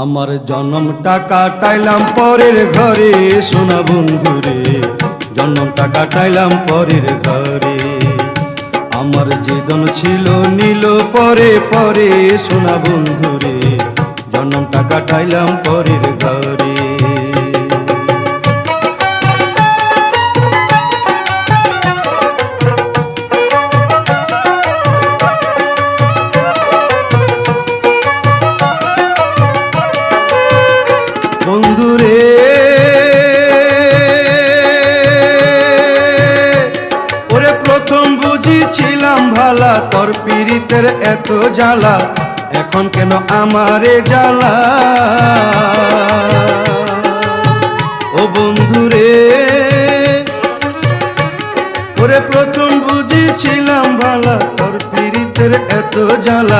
আমার জন্মটা কাটাইলাম পরের ঘরে সোনা বন্ধুরে, জন্মটা কাটাইলাম পরের ঘরে। আমার জীবন ছিল নীল পরে পরে সোনা বন্ধুরে, জন্মটা কাটাইলাম পরের ঘরে। বন্ধুরে ওরে প্রথম বুঝিছিলাম ভালা, তোর পীড়িতের এত জ্বালা, এখন কেন আমারে জ্বালা। ও বন্ধুরে ওরে প্রথম বুঝিছিলাম ভালা, তোর পীড়িতের এত জ্বালা,